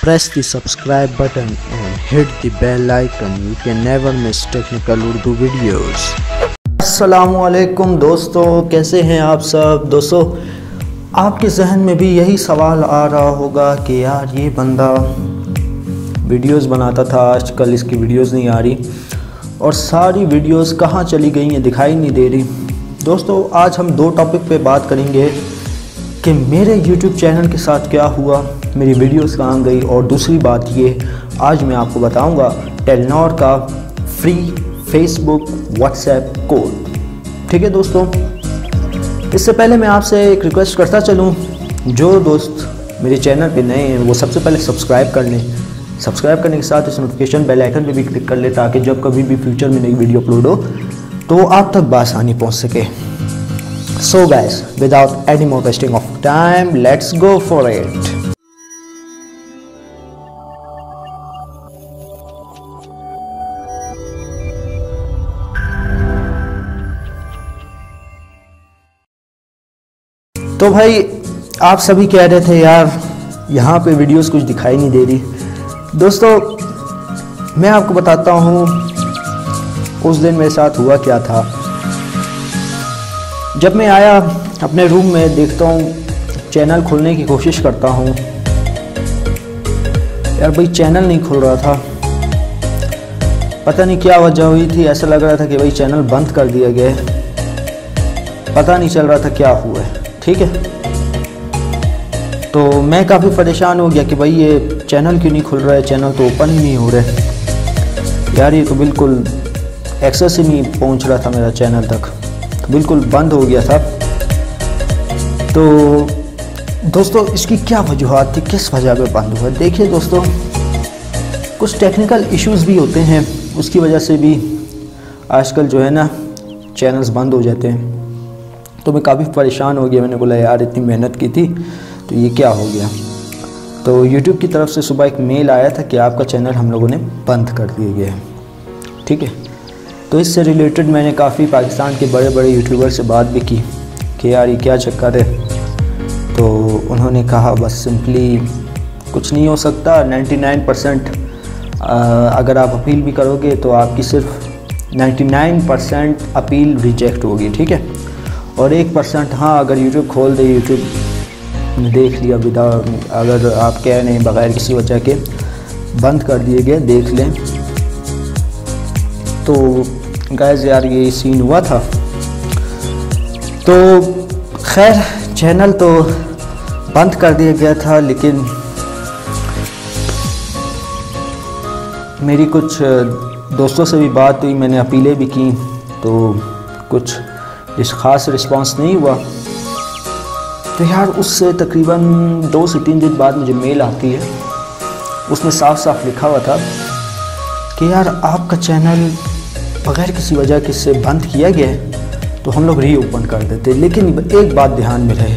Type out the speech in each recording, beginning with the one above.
Press the subscribe button and hit the bell icon. You can never miss technical Urdu videos. अस्सलामुअलैकुम दोस्तों, कैसे हैं आप सब। दोस्तों, आपके जहन में भी यही सवाल आ रहा होगा कि यार ये बंदा वीडियोस बनाता था, आजकल इसकी वीडियोस नहीं आ रही और सारी वीडियोस कहाँ चली गई हैं, दिखाई नहीं दे रही। दोस्तों, आज हम दो टॉपिक पे बात करेंगे कि मेरे YouTube चैनल के साथ क्या हुआ, मेरी वीडियोस कहाँ गई, और दूसरी बात ये आज मैं आपको बताऊंगा टेलनॉर का फ्री फेसबुक व्हाट्सएप कोड। ठीक है दोस्तों, इससे पहले मैं आपसे एक रिक्वेस्ट करता चलूँ, जो दोस्त मेरे चैनल पे नए हैं वो सबसे पहले सब्सक्राइब कर लें। सब्सक्राइब करने के साथ इस नोटिफिकेशन बेल आइकन पे भी क्लिक कर लें ताकि जब कभी भी फ्यूचर में नई वीडियो अपलोड हो तो आप तक बआसानी पहुँच सके। So guys, without any more wasting of time, let's go for it. तो भाई आप सभी कह रहे थे यार यहाँ पे वीडियोस कुछ दिखाई नहीं दे रही। दोस्तों, मैं आपको बताता हूँ उस दिन मेरे साथ हुआ क्या था। जब मैं आया अपने रूम में, देखता हूँ चैनल खोलने की कोशिश करता हूँ, यार भाई चैनल नहीं खुल रहा था। पता नहीं क्या वजह हुई थी, ऐसा लग रहा था कि भाई चैनल बंद कर दिया गया है, पता नहीं चल रहा था क्या हुआ है। ठीक है, तो मैं काफ़ी परेशान हो गया कि भाई ये चैनल क्यों नहीं खुल रहा है, चैनल तो ओपन ही नहीं हो रहा है यार, ये तो बिल्कुल एक्सेस ही नहीं पहुंच रहा था मेरा चैनल तक, बिल्कुल बंद हो गया था। तो दोस्तों, इसकी क्या वजूहत थी, किस वजह पे बंद हुआ। देखिए दोस्तों, कुछ टेक्निकल इश्यूज़ भी होते हैं, उसकी वजह से भी आजकल जो है ना चैनल्स बंद हो जाते हैं। तो मैं काफ़ी परेशान हो गया, मैंने बोला यार इतनी मेहनत की थी तो ये क्या हो गया। तो YouTube की तरफ से सुबह एक मेल आया था कि आपका चैनल हम लोगों ने बंद कर दिया गया है। ठीक है, तो इससे रिलेटेड मैंने काफ़ी पाकिस्तान के बड़े बड़े यूट्यूबर से बात भी की कि यार ये क्या चक्कर है। तो उन्होंने कहा बस सिंपली कुछ नहीं हो सकता, 99% अगर आप अपील भी करोगे तो आपकी सिर्फ 99% अपील रिजेक्ट होगी। ठीक है, और 1% हाँ अगर यूट्यूब खोल दे, यूट्यूब देख लिया बिना, अगर आप कह रहे हैं बग़ैर किसी वजह के बंद कर दिए गए, देख लें। तो गाइस यार ये सीन हुआ था। तो खैर चैनल तो बंद कर दिया गया था, लेकिन मेरी कुछ दोस्तों से भी बात हुई, मैंने अपीलें भी की, तो कुछ इस ख़ास रिस्पांस नहीं हुआ। तो यार उससे तकरीबन 2 से 3 दिन बाद मुझे मेल आती है, उसमें साफ साफ लिखा हुआ था कि यार आपका चैनल बग़ैर किसी वजह के से बंद किया गया है, तो हम लोग रीओपन कर देते। लेकिन एक बात ध्यान में रहे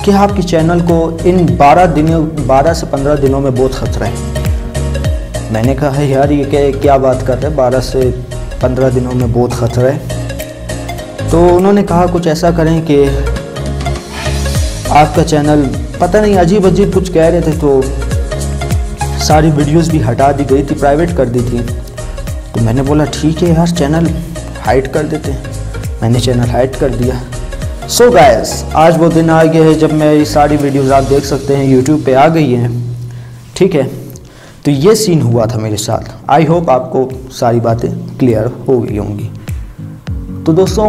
कि आपके चैनल को इन 12 से 15 दिनों में बहुत ख़तरा है। मैंने कहा है यार ये क्या बात कर रहे हैं, 12 से 15 दिनों में बहुत ख़तरा है। तो उन्होंने कहा कुछ ऐसा करें कि आपका चैनल, पता नहीं अजीब अजीब कुछ कह रहे थे, तो सारी वीडियोस भी हटा दी गई थी, प्राइवेट कर दी थी। तो मैंने बोला ठीक है यार चैनल हाइड कर देते हैं, मैंने चैनल हाइड कर दिया। सो गाइस, आज वो दिन आ गया है जब मैं ये सारी वीडियोस आप देख सकते हैं यूट्यूब पे आ गई हैं। ठीक है, तो ये सीन हुआ था मेरे साथ। आई होप आपको सारी बातें क्लियर हो गई होंगी। तो दोस्तों,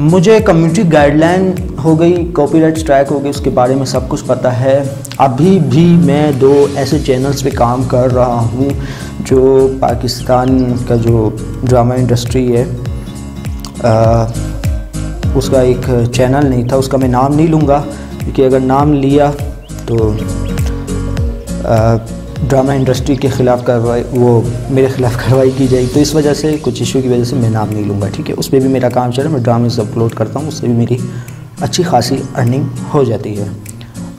मुझे कम्युनिटी गाइडलाइन हो गई, कॉपीराइट स्ट्राइक हो गई, उसके बारे में सब कुछ पता है। अभी भी मैं 2 ऐसे चैनल्स पे काम कर रहा हूँ जो पाकिस्तान का जो ड्रामा इंडस्ट्री है उसका एक चैनल नहीं था, उसका मैं नाम नहीं लूँगा क्योंकि अगर नाम लिया तो ड्रामा इंडस्ट्री के ख़िलाफ़ कार्रवाई, वो मेरे ख़िलाफ़ कार्रवाई की जाएगी। तो इस वजह से, कुछ इशू की वजह से मैं नाम नहीं लूँगा। ठीक है, उस पर भी मेरा काम चल रहा है, मैं ड्रामे से अपलोड करता हूँ, उससे भी मेरी अच्छी खासी अर्निंग हो जाती है।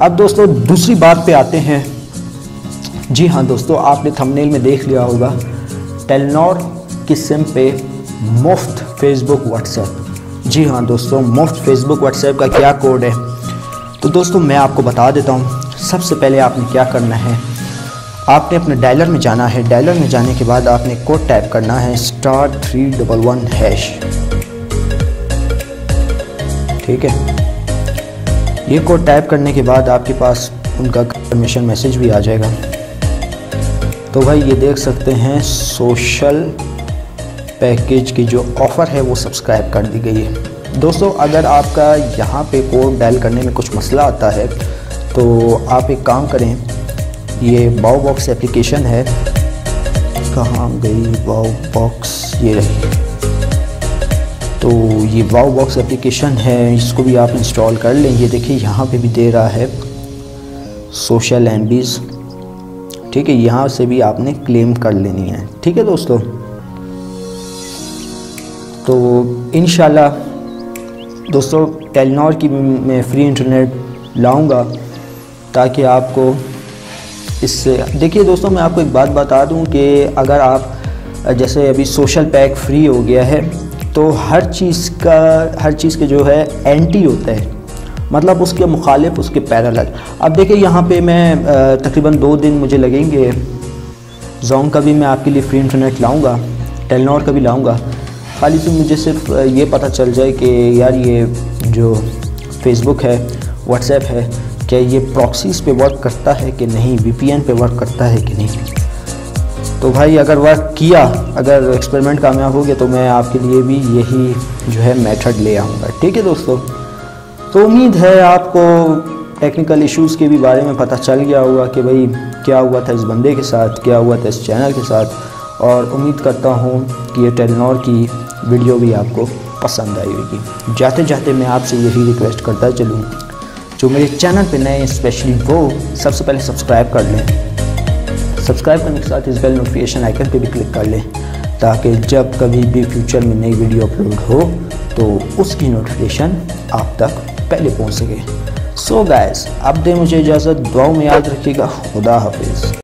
अब दोस्तों दूसरी बात पे आते हैं। जी हाँ दोस्तों, आपने थंबनेल में देख लिया होगा टेलनॉर की सिम पे मुफ्त फेसबुक व्हाट्सएप। जी हाँ दोस्तों, मुफ्त फेसबुक व्हाट्सएप का क्या कोड है, तो दोस्तों मैं आपको बता देता हूँ। सबसे पहले आपने क्या करना है, आपने अपने डायलर में जाना है। डायलर में जाने के बाद आपने कोड टाइप करना है *311#। ठीक है, ये कोड टाइप करने के बाद आपके पास उनका कंफर्मेशन मैसेज भी आ जाएगा। तो भाई ये देख सकते हैं सोशल पैकेज की जो ऑफ़र है वो सब्सक्राइब कर दी गई है। दोस्तों अगर आपका यहाँ पे कोड डायल करने में कुछ मसला आता है तो आप एक काम करें, ये वाओ बॉक्स एप्लीकेशन है, कहाँ गई वाओ बॉक्स, ये रही। तो ये वाओ बॉक्स एप्लीकेशन है, इसको भी आप इंस्टॉल कर लें। ये देखिए यहाँ पे भी दे रहा है सोशल एमबीज़। ठीक है, यहाँ से भी आपने क्लेम कर लेनी है। ठीक है दोस्तों, तो इंशाल्लाह दोस्तों टेलीनॉर की मैं फ्री इंटरनेट लाऊंगा ताकि आपको इससे, देखिए दोस्तों मैं आपको एक बात बता दूं कि अगर आप जैसे अभी सोशल पैक फ्री हो गया है तो हर चीज़ के जो है एंटी होता है, मतलब उसके मुखालिफ, उसके पैरेलल। अब देखिए यहाँ पे मैं तकरीबन 2 दिन मुझे लगेंगे। जोंग का भी मैं आपके लिए फ्री इंटरनेट लाऊंगा, टेलीनॉर का भी लाऊंगा। खाली से मुझे सिर्फ ये पता चल जाए कि यार ये जो फेसबुक है, व्हाट्सएप है, क्या ये प्रॉक्सीज़ पे वर्क करता है कि नहीं, VPN पे वर्क करता है कि नहीं। तो भाई अगर वर्क किया, अगर एक्सपेरिमेंट कामयाब हो गया तो मैं आपके लिए भी यही जो है मेथड ले आऊँगा। ठीक है दोस्तों, तो उम्मीद है आपको टेक्निकल इश्यूज़ के भी बारे में पता चल गया होगा कि भाई क्या हुआ था इस बंदे के साथ, क्या हुआ था इस चैनल के साथ। और उम्मीद करता हूँ कि ये टेलीनॉर की वीडियो भी आपको पसंद आई होगी। जाते जाते मैं आपसे यही रिक्वेस्ट करता चलूँ, जो मेरे चैनल पे नए स्पेशली वो सबसे पहले सब्सक्राइब कर लें। सब्सक्राइब करने के साथ इस बेल नोटिफिकेशन आइकन पे भी क्लिक कर लें ताकि जब कभी भी फ्यूचर में नई वीडियो अपलोड हो तो उसकी नोटिफिकेशन आप तक पहले पहुंच सके। सो गाइस, अब दे मुझे इजाज़त, दुआओं में याद रखिएगा। खुदा हाफिज़।